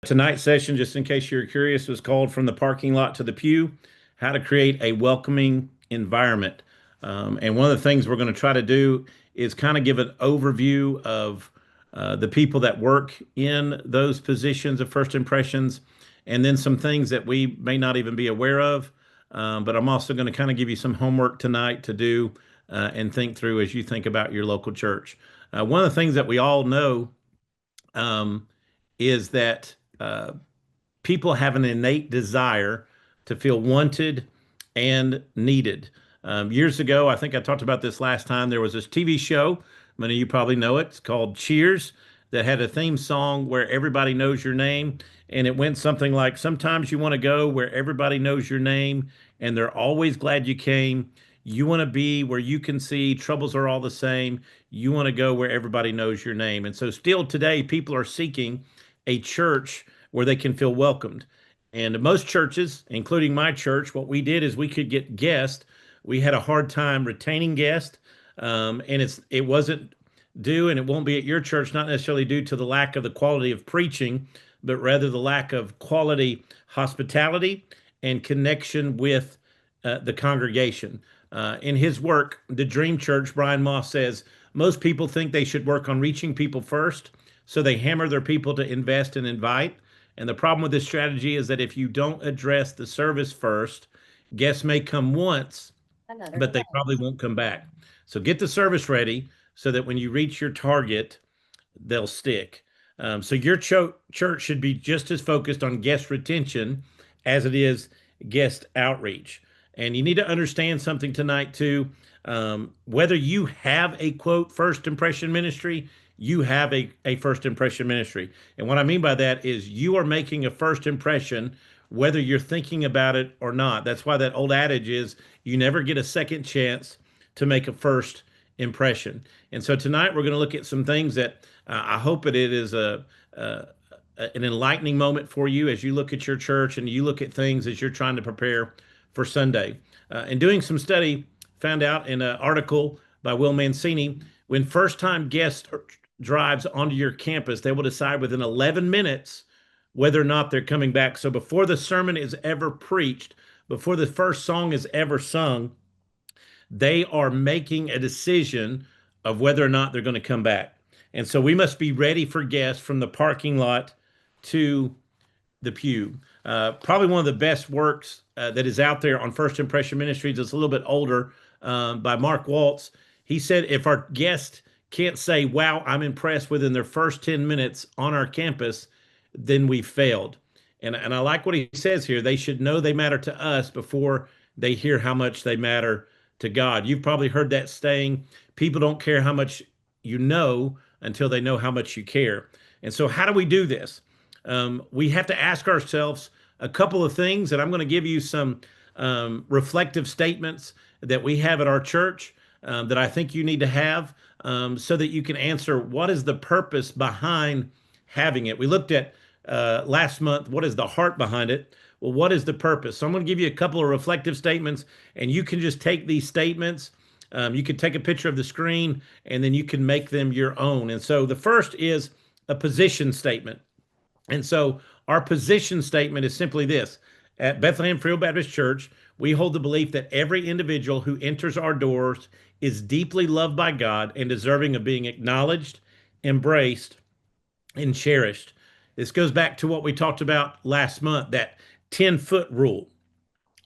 Tonight's session, just in case you're curious, was called From the Parking Lot to the Pew: How to Create a Welcoming Environment. And one of the things we're going to try to do is kind of give an overview of the people that work in those positions of first impressions, and then some things that we may not even be aware of. But I'm also going to kind of give you some homework tonight to do and think through as you think about your local church. One of the things that we all know um, is that people have an innate desire to feel wanted and needed. Years ago, I think I talked about this last time. There was this TV show, many of you probably know it. It's called Cheers, that had a theme song where everybody knows your name. And it went something like, sometimes you want to go where everybody knows your name and they're always glad you came. You want to be where you can see troubles are all the same. You want to go where everybody knows your name. And so, still today, people are seeking a church where they can feel welcomed. And most churches, including my church, what we did is we could get guests. We had a hard time retaining guests, and it wasn't due, and it won't be at your church, not necessarily due to the lack of the quality of preaching, but rather the lack of quality hospitality and connection with the congregation. In his work, The Dream Church, Brian Moss says most people think they should work on reaching people first, so they hammer their people to invest and invite. And the problem with this strategy is that if you don't address the service first, guests may come once, but they probably won't come back. So get the service ready so that when you reach your target, they'll stick. So your church should be just as focused on guest retention as it is guest outreach. And you need to understand something tonight too. Whether you have a quote first impression ministry, you have a first impression ministry. And what I mean by that is you are making a first impression whether you're thinking about it or not. That's why that old adage is you never get a second chance to make a first impression. And so tonight we're going to look at some things that I hope that it is an enlightening moment for you as you look at your church and you look at things as you're trying to prepare for Sunday. And doing some study, found out in an article by Will Mancini, when first time guests drives onto your campus, they will decide within 11 minutes whether or not they're coming back. So before the sermon is ever preached, before the first song is ever sung, they are making a decision of whether or not they're going to come back. And so we must be ready for guests from the parking lot to the pew. Probably one of the best works that is out there on First Impression Ministries. It's a little bit older, by Mark Waltz. He said, if our guest can't say, wow, I'm impressed within their first 10 minutes on our campus, then we failed. And I like what he says here. They should know they matter to us before they hear how much they matter to God. You've probably heard that saying, people don't care how much you know until they know how much you care. And so, how do we do this? We have to ask ourselves a couple of things, and I'm going to give you some reflective statements that we have at our church that I think you need to have so that you can answer what is the purpose behind having it. We looked at last month, what is the heart behind it? Well, what is the purpose? So I'm going to give you a couple of reflective statements, and you can just take these statements. You can take a picture of the screen, and then you can make them your own. And so the first is a position statement. And so our position statement is simply this. At Bethlehem Free Will Baptist Church, we hold the belief that every individual who enters our doors is deeply loved by God and deserving of being acknowledged, embraced, and cherished. This goes back to what we talked about last month, that 10-foot rule.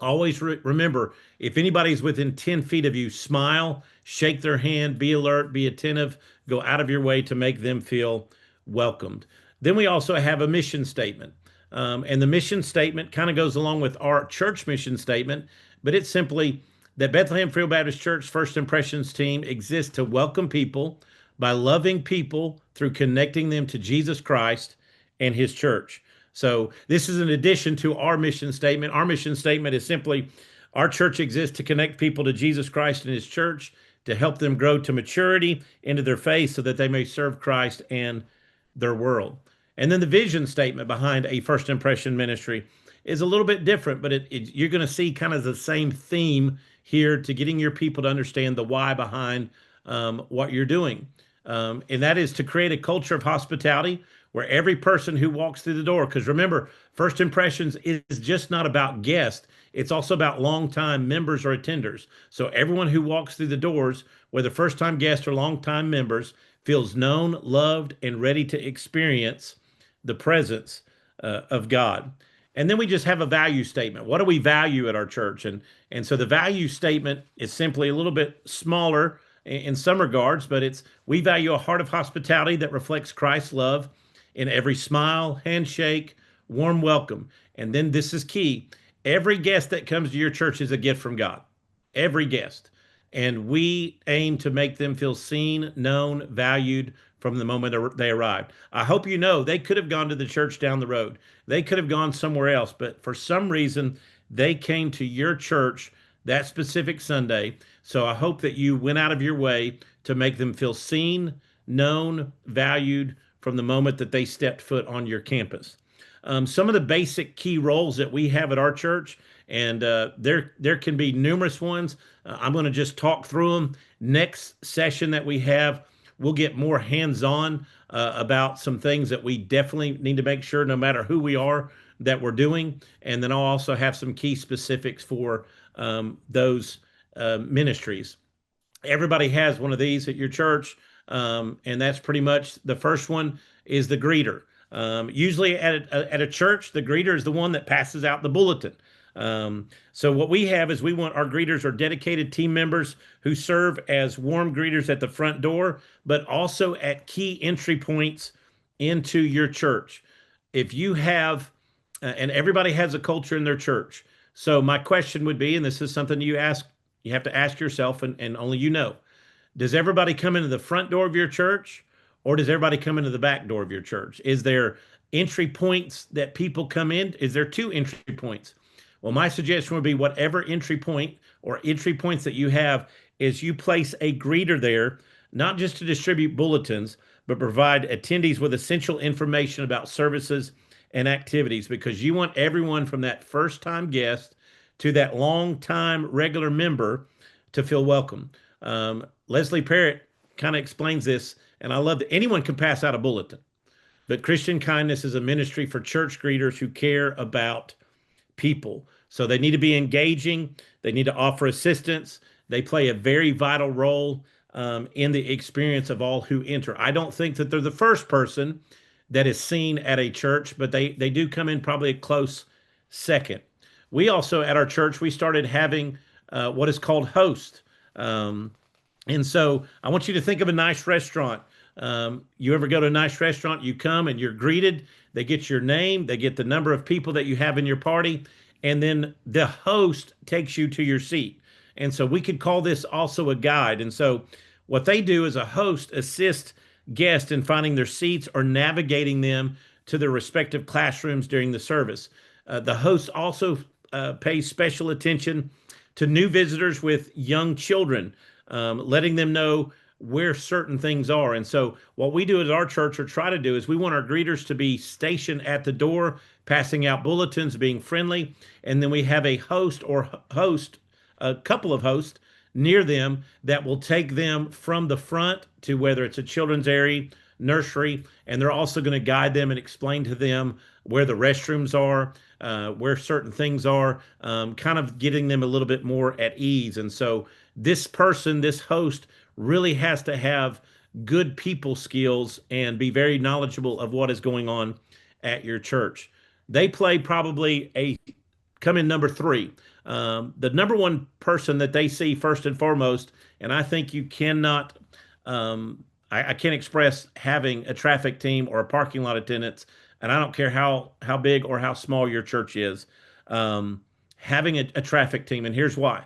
Always remember, if anybody's within 10 feet of you, smile, shake their hand, be alert, be attentive, go out of your way to make them feel welcomed. Then we also have a mission statement. And the mission statement kind of goes along with our church mission statement, but it's simply that Bethlehem Free Will Baptist Church First Impressions team exists to welcome people by loving people through connecting them to Jesus Christ and his church. So this is in addition to our mission statement. Our mission statement is simply our church exists to connect people to Jesus Christ and his church, to help them grow to maturity into their faith so that they may serve Christ and their world. And then the vision statement behind a first impression ministry is a little bit different, but you're going to see kind of the same theme here to getting your people to understand the why behind what you're doing. And that is to create a culture of hospitality where every person who walks through the door, because remember, first impressions is just not about guests, it's also about longtime members or attenders. So everyone who walks through the doors, whether first time guests or longtime members, feels known, loved, and ready to experience the presence of God. And then we just have a value statement. What do we value at our church? And so the value statement is simply a little bit smaller in some regards, but it's we value a heart of hospitality that reflects Christ's love in every smile, handshake, warm welcome. And then this is key. Every guest that comes to your church is a gift from God. Every guest. And we aim to make them feel seen, known, valued from the moment they arrived. I hope you know they could have gone to the church down the road. They could have gone somewhere else, but for some reason, they came to your church that specific Sunday. So I hope that you went out of your way to make them feel seen, known, valued from the moment that they stepped foot on your campus. Some of the basic key roles that we have at our church, and there can be numerous ones. I'm going to just talk through them. Next session that we have, we'll get more hands-on about some things that we definitely need to make sure, no matter who we are, that we're doing. And then I'll also have some key specifics for those ministries. Everybody has one of these at your church, and that's pretty much the first one is the greeter. Usually at a church, the greeter is the one that passes out the bulletin. So what we have is we want our greeters are dedicated team members who serve as warm greeters at the front door, but also at key entry points into your church. If you have, and everybody has a culture in their church. So my question would be, and this is something you have to ask yourself, and only you know, does everybody come into the front door of your church, or does everybody come into the back door of your church? Is there entry points that people come in? Is there two entry points? Well, my suggestion would be whatever entry point or entry points that you have is you place a greeter there, not just to distribute bulletins, but provide attendees with essential information about services and activities, because you want everyone from that first time guest to that long time regular member to feel welcome. Leslie Parrott kind of explains this, and I love that anyone can pass out a bulletin, but Christian kindness is a ministry for church greeters who care about people. So they need to be engaging. They need to offer assistance. They play a very vital role in the experience of all who enter. I don't think that they're the first person that is seen at a church, but they do come in probably a close second. We also at our church we started having what is called host. And so I want you to think of a nice restaurant. You ever go to a nice restaurant, you come and you're greeted, they get your name, they get the number of people that you have in your party, and then the host takes you to your seat. And so we could call this also a guide. And so what they do is a host assists guests in finding their seats or navigating them to their respective classrooms during the service. The host also pays special attention to new visitors with young children, letting them know where certain things are. And so what we do at our church or try to do is we want our greeters to be stationed at the door, passing out bulletins, being friendly. And then we have a host or host, a couple of hosts near them that will take them from the front to whether it's a children's area, nursery, and they're also going to guide them and explain to them where the restrooms are, where certain things are, kind of getting them a little bit more at ease. And so this person, this host, really has to have good people skills and be very knowledgeable of what is going on at your church. They play probably come in number three. The number one person that they see first and foremost, and I think you cannot, I can't express having a traffic team or a parking lot attendants, and I don't care how big or how small your church is, having a traffic team, and here's why.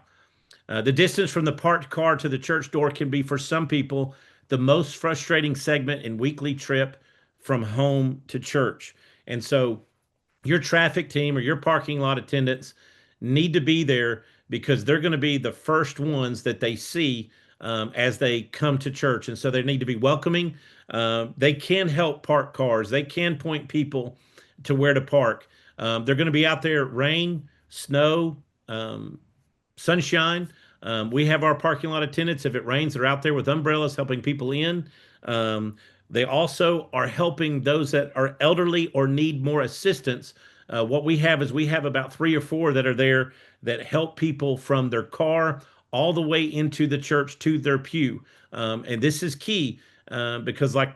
The distance from the parked car to the church door can be, for some people, the most frustrating segment in weekly trip from home to church. And so your traffic team or your parking lot attendants need to be there because they're going to be the first ones that they see as they come to church. And so they need to be welcoming. They can help park cars. They can point people to where to park. They're going to be out there, rain, snow, sunshine. We have our parking lot attendants. If it rains, they're out there with umbrellas helping people in. They also are helping those that are elderly or need more assistance. What we have is we have about three or four that are there that help people from their car all the way into the church to their pew. And this is key because, like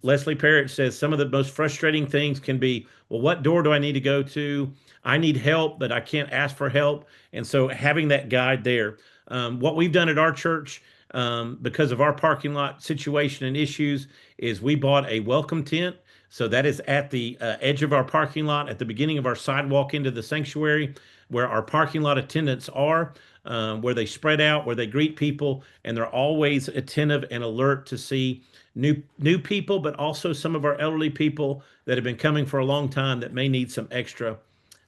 Leslie Parrott says, some of the most frustrating things can be, well, what door do I need to go to? I need help, but I can't ask for help. And so having that guide there. What we've done at our church, because of our parking lot situation and issues, is we bought a welcome tent. So that is at the edge of our parking lot, at the beginning of our sidewalk into the sanctuary, where our parking lot attendants are, where they spread out, where they greet people, and they're always attentive and alert to see new people, but also some of our elderly people that have been coming for a long time that may need some extra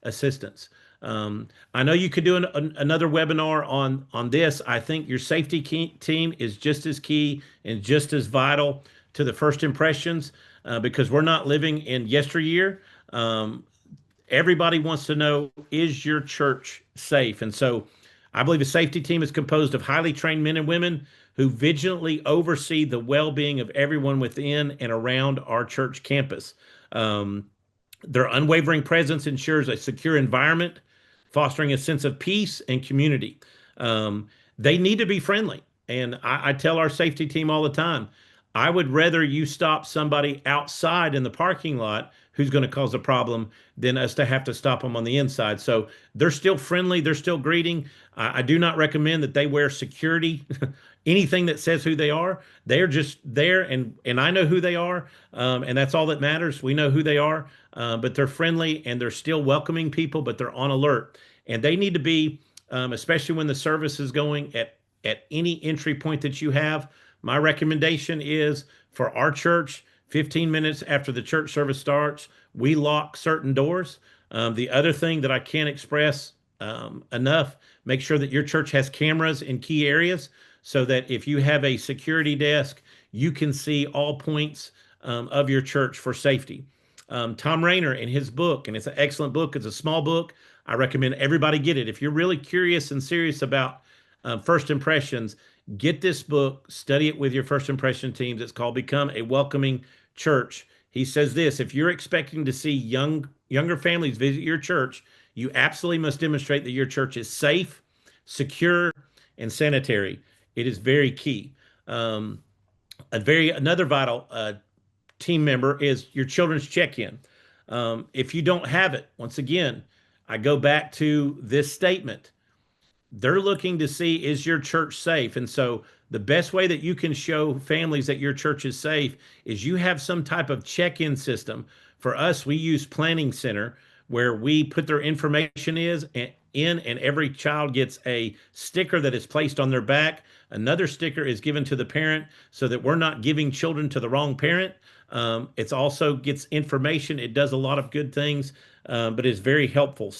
assistance. I know you could do another webinar on this. I think your safety team is just as key and just as vital to the first impressions because we're not living in yesteryear. Everybody wants to know, is your church safe? And so I believe a safety team is composed of highly trained men and women who vigilantly oversee the well-being of everyone within and around our church campus. Um, their unwavering presence ensures a secure environment, fostering a sense of peace and community. They need to be friendly. And I tell our safety team all the time, I would rather you stop somebody outside in the parking lot who's going to cause a problem than us to have to stop them on the inside. So they're still friendly, they're still greeting. I do not recommend that they wear security, anything that says who they are. They're just there, and I know who they are, and that's all that matters. We know who they are, but they're friendly and they're still welcoming people, but they're on alert. And they need to be, especially when the service is going at any entry point that you have. My recommendation is for our church, 15 minutes after the church service starts, we lock certain doors. The other thing that I can't express enough, make sure that your church has cameras in key areas so that if you have a security desk, you can see all points of your church for safety. Tom Rayner in his book, and it's an excellent book, it's a small book. I recommend everybody get it. If you're really curious and serious about first impressions, get this book, study it with your first impression teams. It's called Become a Welcoming Church. He says this: if you're expecting to see younger families visit your church, you absolutely must demonstrate that your church is safe, secure, and sanitary. It is very key. Another vital team member is your children's check-in. If you don't have it, once again, I go back to this statement. They're looking to see, is your church safe? And so the best way that you can show families that your church is safe is you have some type of check-in system. For us, we use Planning Center where we put their information in, and every child gets a sticker that is placed on their back. Another sticker is given to the parent so that we're not giving children to the wrong parent. It also gets information. It does a lot of good things, but it's very helpful.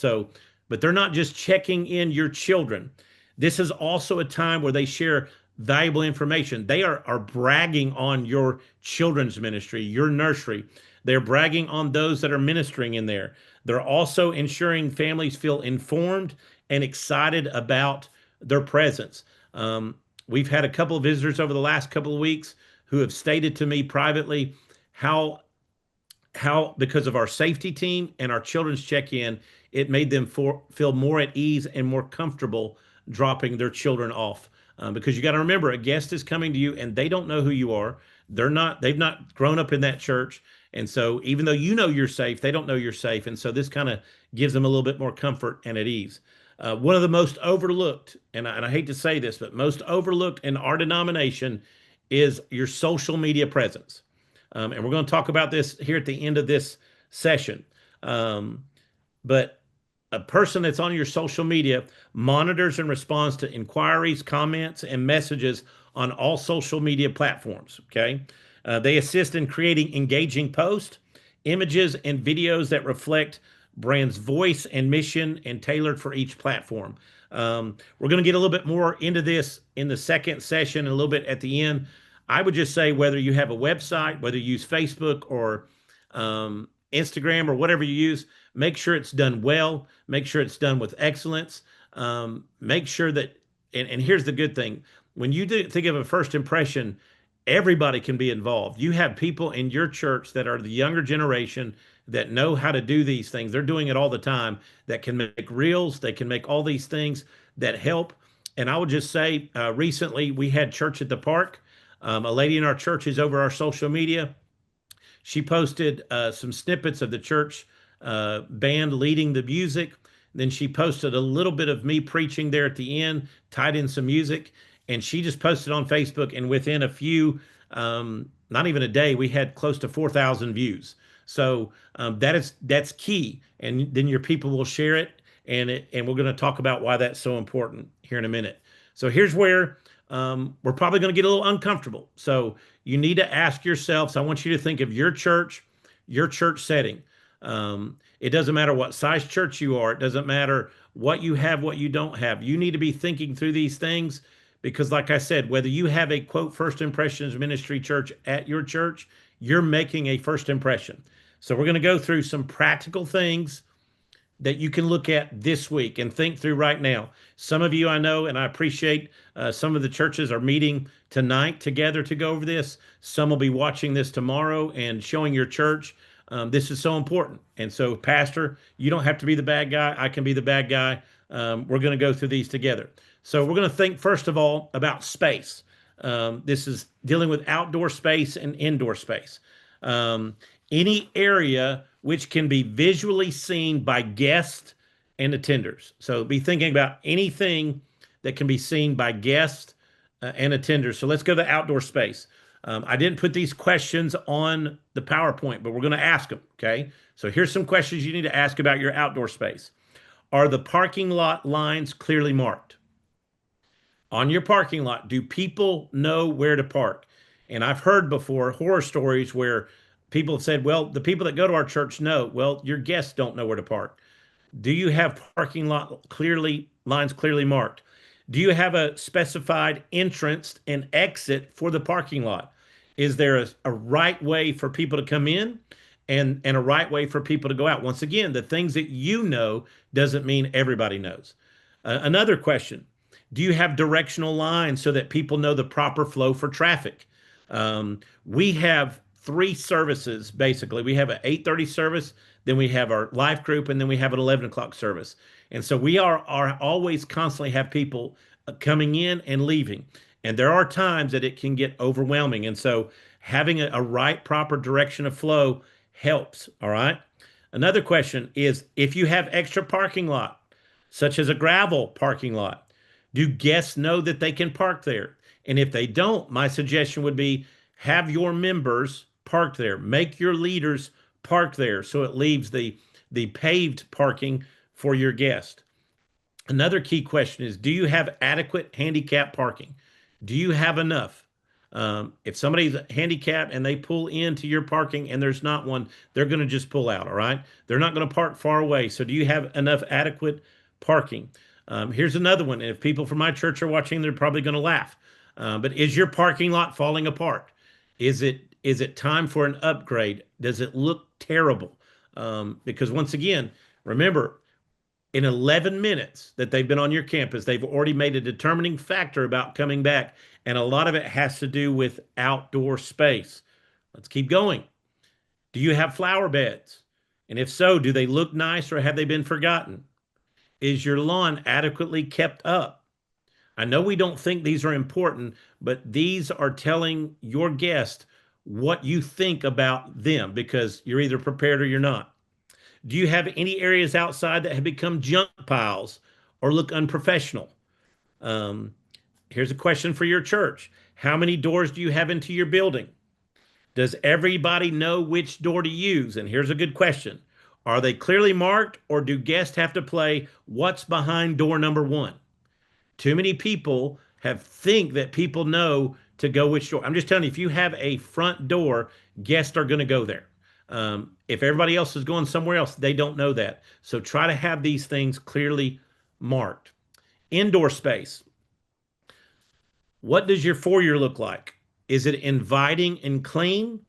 But they're not just checking in your children. This is also a time where they share valuable information. They are bragging on your children's ministry, your nursery. They're bragging on those that are ministering in there. They're also ensuring families feel informed and excited about their presence. We've had a couple of visitors over the last couple of weeks who have stated to me privately how because of our safety team and our children's check-in, it made them feel more at ease and more comfortable dropping their children off. Because you got to remember, a guest is coming to you and they don't know who you are. They've not grown up in that church. And so even though you know you're safe, they don't know you're safe. And so this kind of gives them a little bit more comfort and at ease. One of the most overlooked, and I hate to say this, but most overlooked in our denomination is your social media presence. And we're going to talk about this here at the end of this session. But a person that's on your social media monitors and responds to inquiries, comments, and messages on all social media platforms. Okay. They assist in creating engaging posts, images, and videos that reflect brand's voice and mission and tailored for each platform. We're going to get a little bit more into this in the second session and a little bit at the end. I would just say whether you have a website, whether you use Facebook or Instagram or whatever you use, make sure it's done well, make sure it's done with excellence, make sure that, and here's the good thing, when you think of a first impression, Everybody can be involved. You have people in your church that are the younger generation that know how to do these things. They're doing it all the time, that can make reels, they can make all these things that help. And I would just say, recently we had church at the park. A lady in our church is over our social media. She posted some snippets of the church band leading the music. Then she posted a little bit of me preaching there at the end, tied in some music, and she just posted on Facebook. And within a few, not even a day, we had close to 4,000 views. So that's key. And then your people will share it, and we're going to talk about why that's so important here in a minute. So here's where we're probably going to get a little uncomfortable. So you need to ask yourselves. I want you to think of your church setting. It doesn't matter what size church you are. It doesn't matter what you have, what you don't have. You need to be thinking through these things because, like I said, whether you have a quote first impressions ministry church at your church, you're making a first impression. So we're going to go through some practical things that you can look at this week and think through right now. Some of you I know, and I appreciate some of the churches are meeting tonight together to go over this. Some will be watching this tomorrow and showing your church. This is so important. And so, Pastor, you don't have to be the bad guy. I can be the bad guy. We're going to go through these together. So we're going to think, first of all, about space. This is dealing with outdoor space and indoor space. Any area which can be visually seen by guests and attenders. So be thinking about anything that can be seen by guests and attenders. So let's go to outdoor space. I didn't put these questions on the PowerPoint, but we're going to ask them. Okay. So here's some questions you need to ask about your outdoor space. Are the parking lot lines clearly marked? On your parking lot, do people know where to park? And I've heard before horror stories where people have said, well, the people that go to our church know. Well, your guests don't know where to park. Do you have parking lot lines clearly marked? Do you have a specified entrance and exit for the parking lot? Is there a right way for people to come in and a right way for people to go out? Once again, the things that you know doesn't mean everybody knows. Another question, do you have directional lines so that people know the proper flow for traffic? We have three services, basically. We have an 8:30 service, then we have our life group, and then we have an 11 o'clock service. And so we are always constantly have people coming in and leaving. And there are times that it can get overwhelming. And so having a right, proper direction of flow helps. All right. Another question is if you have extra parking lot, such as a gravel parking lot, do guests know that they can park there? And if they don't, my suggestion would be have your members parked there. Make your leaders park there so it leaves the paved parking for your guest. Another key question is, do you have adequate handicap parking? Do you have enough? If somebody's handicapped and they pull into your parking and there's not one, they're going to just pull out, all right? They're not going to park far away. So do you have enough adequate parking? Here's another one. And if people from my church are watching, they're probably going to laugh. But is your parking lot falling apart? Is it time for an upgrade? Does it look terrible? Because once again, remember, in 11 minutes that they've been on your campus, they've already made a determining factor about coming back. And a lot of it has to do with outdoor space. Let's keep going. Do you have flower beds? And if so, do they look nice or have they been forgotten? Is your lawn adequately kept up? I know we don't think these are important, but these are telling your guest what you think about them because you're either prepared or you're not. Do you have any areas outside that have become junk piles or look unprofessional? Here's a question for your church. How many doors do you have into your building? Does everybody know which door to use? And here's a good question. Are they clearly marked or do guests have to play what's behind door number one? Too many people think that people know to go which door. I'm just telling you, if you have a front door, guests are going to go there. If everybody else is going somewhere else, they don't know that. So try to have these things clearly marked. Indoor space. What does your foyer look like? Is it inviting and clean,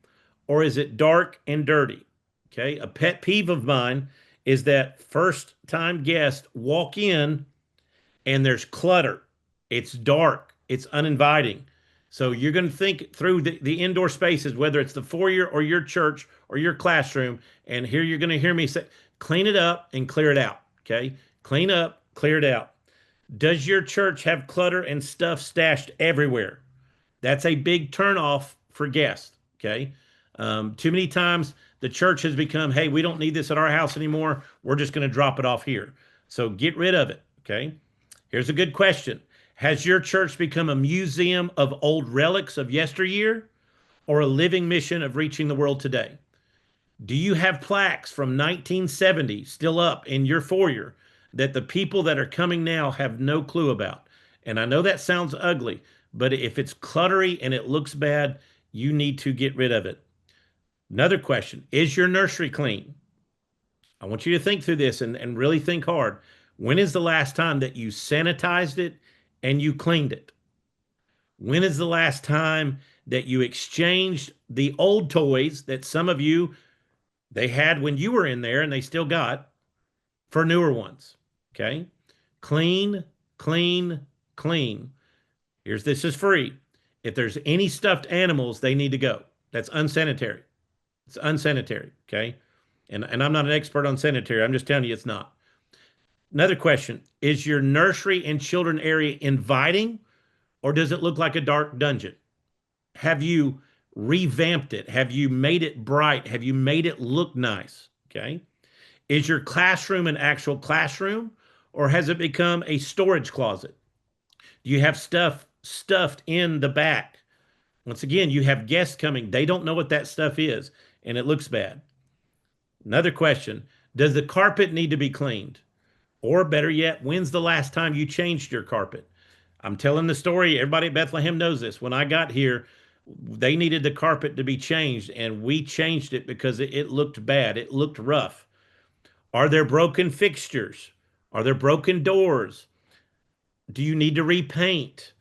or is it dark and dirty? Okay. A pet peeve of mine is that first time guests walk in and there's clutter. It's dark. It's uninviting. So you're going to think through the indoor spaces, whether it's the foyer or your church or your classroom. And here you're going to hear me say, clean it up and clear it out. Okay. Clean up, clear it out. Does your church have clutter and stuff stashed everywhere? That's a big turnoff for guests. Okay. Too many times the church has become, hey, we don't need this at our house anymore. We're just going to drop it off here. So get rid of it. Okay. Here's a good question. Has your church become a museum of old relics of yesteryear or a living mission of reaching the world today? Do you have plaques from 1970 still up in your foyer that the people that are coming now have no clue about? And I know that sounds ugly, but if it's cluttery and it looks bad, you need to get rid of it. Another question. Is your nursery clean? I want you to think through this and really think hard. When is the last time that you sanitized it and you cleaned it? When is the last time that you exchanged the old toys that some of you they had when you were in there and they still got for newer ones? Okay. Clean, clean, clean. Here's this is free. If there's any stuffed animals, they need to go. That's unsanitary. It's unsanitary. Okay. And I'm not an expert on sanitary. I'm just telling you it's not. Another question. Is your nursery and children area inviting or does it look like a dark dungeon? Have you revamped it? Have you made it bright? Have you made it look nice? Okay. Is your classroom an actual classroom or has it become a storage closet? Do you have stuff stuffed in the back? Once again, you have guests coming. They don't know what that stuff is and it looks bad. Another question. Does the carpet need to be cleaned? Or better yet, when's the last time you changed your carpet? I'm telling the story. Everybody at Bethlehem knows this. When I got here, they needed the carpet to be changed, and we changed it because it looked bad. It looked rough. Are there broken fixtures? Are there broken doors? Do you need to repaint?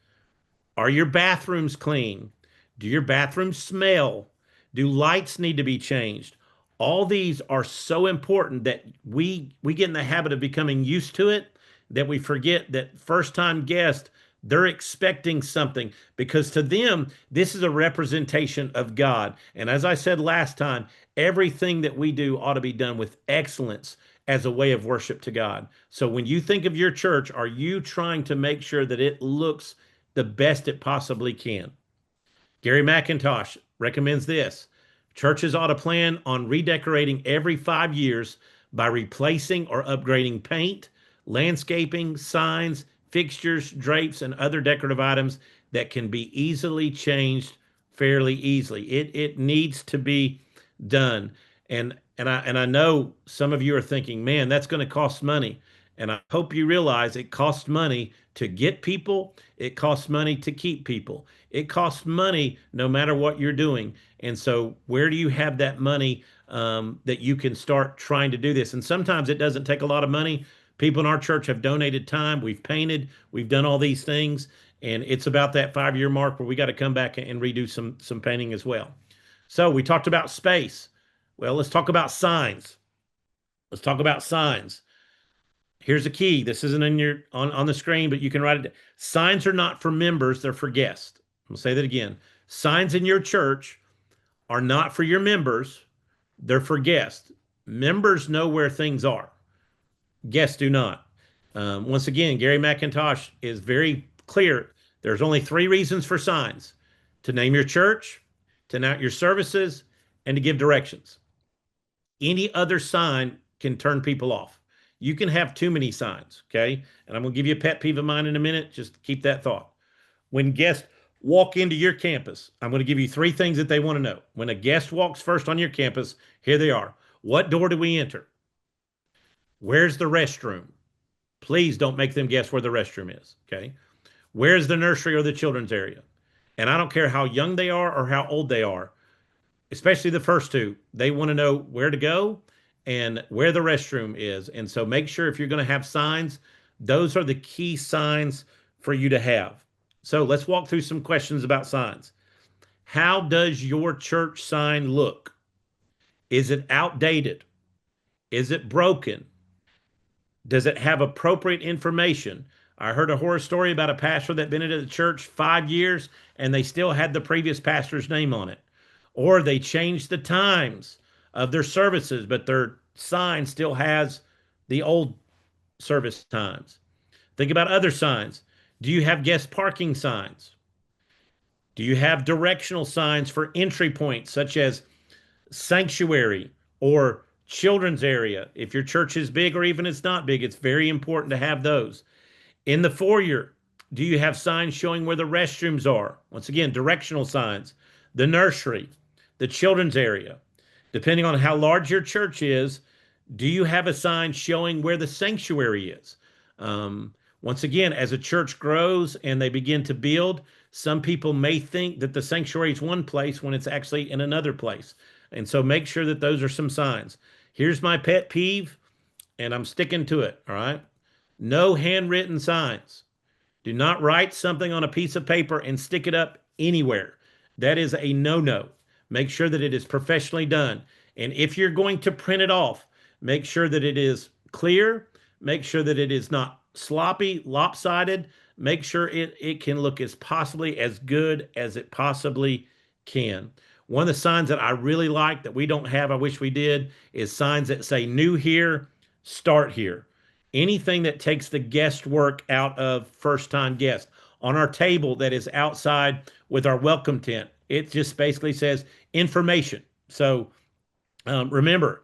Are your bathrooms clean? Do your bathrooms smell? Do lights need to be changed? All these are so important that we get in the habit of becoming used to it that we forget that first time guests they're expecting something because to them this is a representation of God. And as I said last time, everything that we do ought to be done with excellence as a way of worship to God. So when you think of your church, are you trying to make sure that it looks the best it possibly can? Gary McIntosh recommends this. Churches ought to plan on redecorating every 5 years by replacing or upgrading paint, landscaping, signs, fixtures, drapes, and other decorative items that can be easily changed fairly easily. It needs to be done. And I know some of you are thinking, man, that's going to cost money. And I hope you realize it costs money to get people, it costs money to keep people. It costs money no matter what you're doing. And so, where do you have that money that you can start trying to do this? And sometimes it doesn't take a lot of money. People in our church have donated time. We've painted. We've done all these things, and it's about that 5 year mark where we got to come back and redo some painting as well. So we talked about space. Well, let's talk about signs. Let's talk about signs. Here's the key. This isn't in your on the screen, but you can write it. Signs are not for members, they're for guests. I'm gonna say that again. Signs in your church are not for your members, they're for guests. Members know where things are. Guests do not. Once again, Gary McIntosh is very clear. There's only three reasons for signs: to name your church, to announce your services, and to give directions. Any other sign can turn people off. You can have too many signs, okay? And I'm going to give you a pet peeve of mine in a minute. Just keep that thought. When guests walk into your campus, I'm going to give you three things that they want to know. When a guest walks first on your campus, here they are. What door do we enter? Where's the restroom? Please don't make them guess where the restroom is, okay? Where's the nursery or the children's area? And I don't care how young they are or how old they are, especially the first two, they want to know where to go and where the restroom is. And so make sure if you're going to have signs, those are the key signs for you to have. So let's walk through some questions about signs. How does your church sign look? Is it outdated? Is it broken? Does it have appropriate information? I heard a horror story about a pastor that been at the church 5 years and they still had the previous pastor's name on it. Or they changed the times of their services, but their sign still has the old service times. Think about other signs. Do you have guest parking signs? Do you have directional signs for entry points, such as sanctuary or children's area? If your church is big or even it's not big, it's very important to have those. In the foyer, do you have signs showing where the restrooms are? Once again, directional signs. The nursery, the children's area. Depending on how large your church is, do you have a sign showing where the sanctuary is? Once again, as a church grows and they begin to build, some people may think that the sanctuary is one place when it's actually in another place. And so make sure that those are some signs. Here's my pet peeve, and I'm sticking to it. All right. No handwritten signs. Do not write something on a piece of paper and stick it up anywhere. That is a no-no. Make sure that it is professionally done. And if you're going to print it off, make sure that it is clear. Make sure that it is not sloppy, lopsided. Make sure it can look as possibly as good as it possibly can. One of the signs that I really like that we don't have, I wish we did, is signs that say new here, start here. Anything that takes the guesswork out of first time guests. On our table that is outside with our welcome tent, it just basically says information. So remember,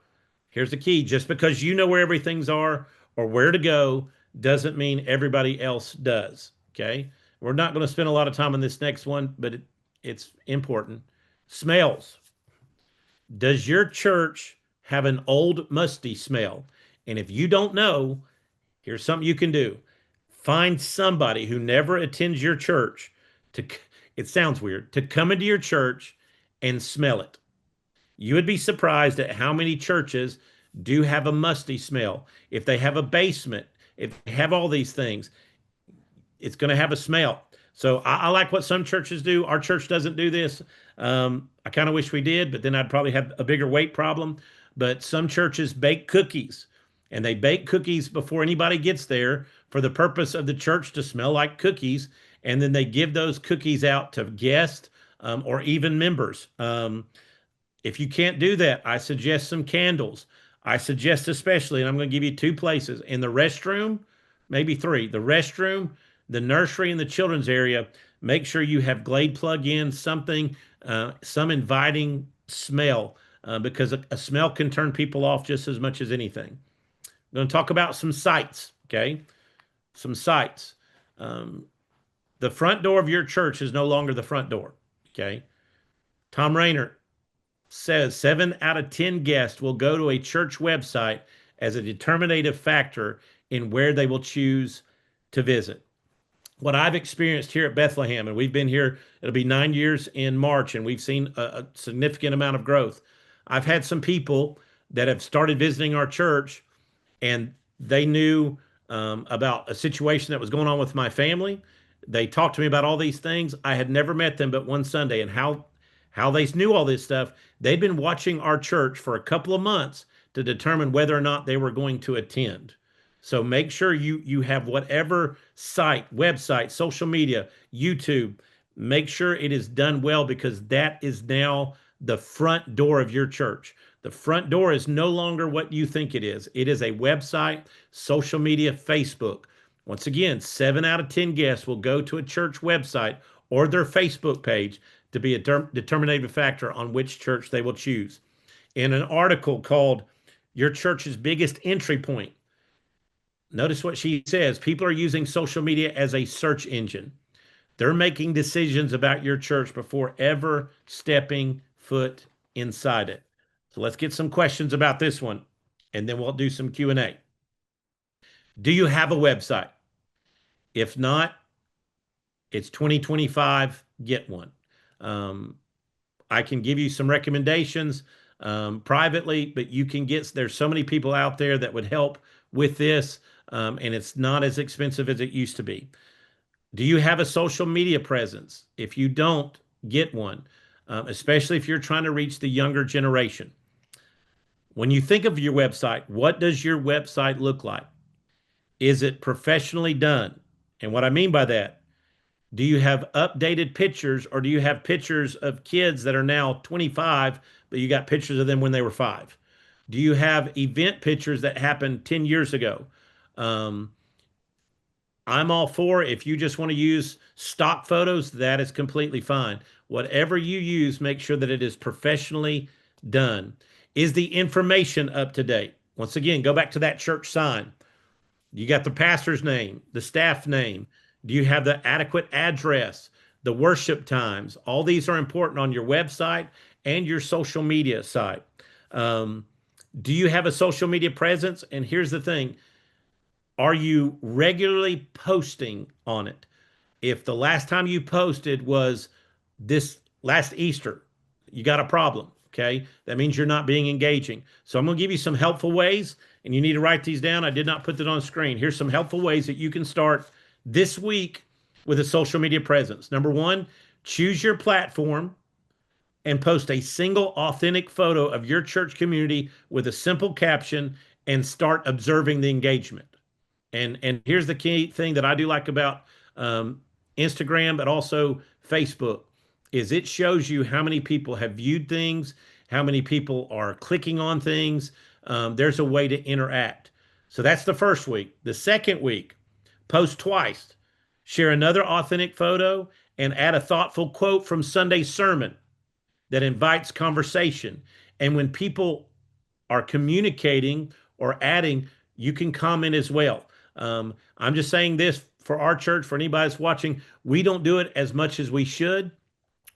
here's the key. Just because you know where everything's are or where to go doesn't mean everybody else does. Okay. We're not going to spend a lot of time on this next one, but it's important. Smells. Does your church have an old musty smell? And if you don't know, here's something you can do. Find somebody who never attends your church to, it sounds weird, to come into your church and smell it. You would be surprised at how many churches do have a musty smell. If they have a basement, if they have all these things, it's going to have a smell. So I like what some churches do. Our church doesn't do this. I kind of wish we did, but then I'd probably have a bigger weight problem. But some churches bake cookies, and they bake cookies before anybody gets there for the purpose of the church to smell like cookies. And then they give those cookies out to guests or even members. If you can't do that, I suggest some candles. I suggest especially, and I'm going to give you two places, in the restroom, maybe three, the restroom, the nursery, and the children's area. Make sure you have Glade plug-in, something, some inviting smell, because a smell can turn people off just as much as anything. I'm going to talk about some sights, okay? Some sights. The front door of your church is no longer the front door, okay? Tom Rayner says 7 out of 10 guests will go to a church website as a determinative factor in where they will choose to visit. What I've experienced here at Bethlehem, and we've been here, it'll be 9 years in March, and we've seen a significant amount of growth. I've had some people that have started visiting our church, and they knew about a situation that was going on with my family. They talked to me about all these things. I had never met them but one Sunday, and how they knew all this stuff. They'd been watching our church for a couple of months to determine whether or not they were going to attend. So make sure you have whatever site, website, social media, YouTube, make sure it is done well, because that is now the front door of your church. The front door is no longer what you think it is. It is a website, social media, Facebook. Once again, 7 out of 10 guests will go to a church website or their Facebook page to be a determinative factor on which church they will choose. In an article called Your Church's Biggest Entry Point, notice what she says. People are using social media as a search engine. They're making decisions about your church before ever stepping foot inside it. So let's get some questions about this one, and then we'll do some Q&A. Do you have a website? If not, it's 2025, get one. I can give you some recommendations privately, but you can there's so many people out there that would help with this, and it's not as expensive as it used to be. Do you have a social media presence? If you don't, get one, especially if you're trying to reach the younger generation. When you think of your website, what does your website look like? Is it professionally done? And what I mean by that, do you have updated pictures or do you have pictures of kids that are now 25, but you got pictures of them when they were 5? Do you have event pictures that happened 10 years ago? Um, I'm all for if you just want to use stock photos, that is completely fine. Whatever you use, make sure that it is professionally done. Is the information up to date? Once again, go back to that church sign. You got the pastor's name, the staff name. Do you have the adequate address, the worship times? All these are important on your website and your social media site. Um, do you have a social media presence? And here's the thing, are you regularly posting on it? If the last time you posted was this last Easter, you got a problem. Okay. That means you're not being engaging. So I'm going to give you some helpful ways, and you need to write these down. I did not put that on screen. Here's some helpful ways that you can start this week with a social media presence. Number one, choose your platform and post a single authentic photo of your church community with a simple caption and start observing the engagement. And here's the key thing that I do like about um, Instagram, but also Facebook, is it shows you how many people have viewed things, how many people are clicking on things. There's a way to interact. So that's the first week. The second week, post twice, share another authentic photo, and add a thoughtful quote from Sunday's sermon that invites conversation. And when people are communicating or adding, you can comment as well. I'm just saying this for our church, for anybody that's watching, we don't do it as much as we should.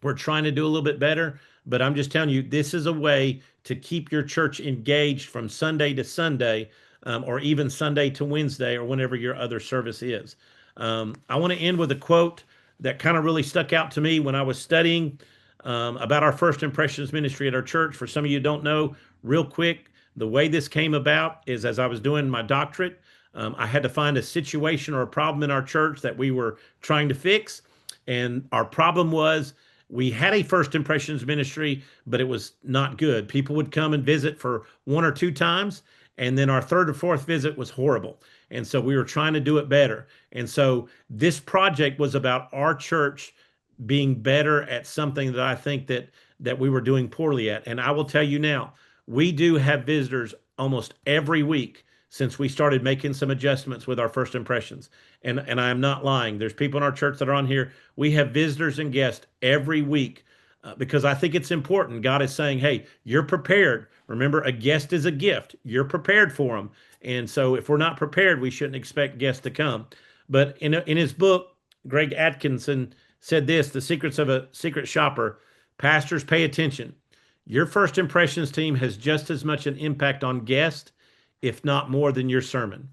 We're trying to do a little bit better, but I'm just telling you, this is a way to keep your church engaged from Sunday to Sunday, or even Sunday to Wednesday, or whenever your other service is. I want to end with a quote that kind of really stuck out to me when I was studying about our first impressions ministry at our church. For some of you who don't know, real quick, the way this came about is as I was doing my doctorate, I had to find a situation or a problem in our church that we were trying to fix. And our problem was we had a first impressions ministry, but it was not good. People would come and visit for 1 or 2 times, and then our third or fourth visit was horrible. And so we were trying to do it better. And so this project was about our church being better at something that I think that we were doing poorly at. And I will tell you now, we do have visitors almost every week since we started making some adjustments with our first impressions. And I am not lying. There's people in our church that are on here. We have visitors and guests every week because I think it's important. God is saying, hey, you're prepared. Remember, a guest is a gift. You're prepared for them. And so if we're not prepared, we shouldn't expect guests to come. But in his book, Greg Atkinson said this, The Secrets of a Secret Shopper. Pastors, pay attention. Your first impressions team has just as much an impact on guests, if not more, than your sermon.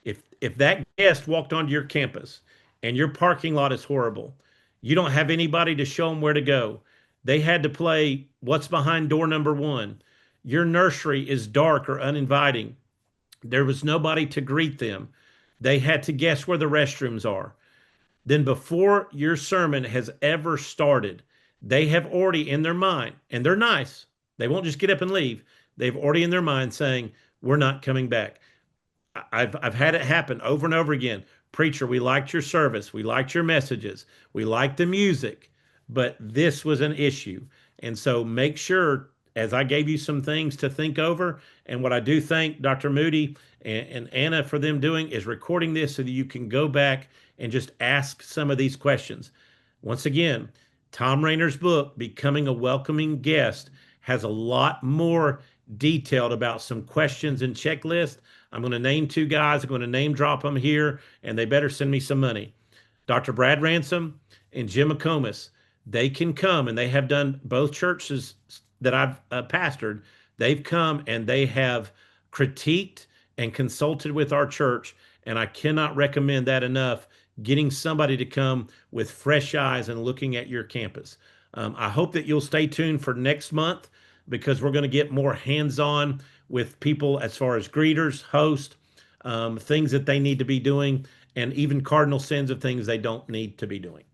If that guest walked onto your campus and your parking lot is horrible, you don't have anybody to show them where to go. They had to play what's behind door number one. Your nursery is dark or uninviting. There was nobody to greet them. They had to guess where the restrooms are. Then before your sermon has ever started, they have already in their mind, and they're nice. They won't just get up and leave. They've already in their mind saying, we're not coming back. I've had it happen over and over again. Preacher, we liked your service. We liked your messages. We liked the music, but this was an issue. And so make sure, as I gave you some things to think over, and what I do thank Dr. Moody and Anna for them doing is recording this so that you can go back and just ask some of these questions. Once again, Tom Rainer's book, Becoming a Welcoming Guest, has a lot more detailed about some questions and checklists. I'm going to name 2 guys. I'm going to name drop them here, and they better send me some money. Dr. Brad Ransom and Jim McComas, they can come, and they have done both churches that I've pastored. They've come and they have critiqued and consulted with our church, and I cannot recommend that enough, getting somebody to come with fresh eyes and looking at your campus. I hope that you'll stay tuned for next month because we're going to get more hands-on with people as far as greeters, hosts, things that they need to be doing, and even cardinal sins of things they don't need to be doing.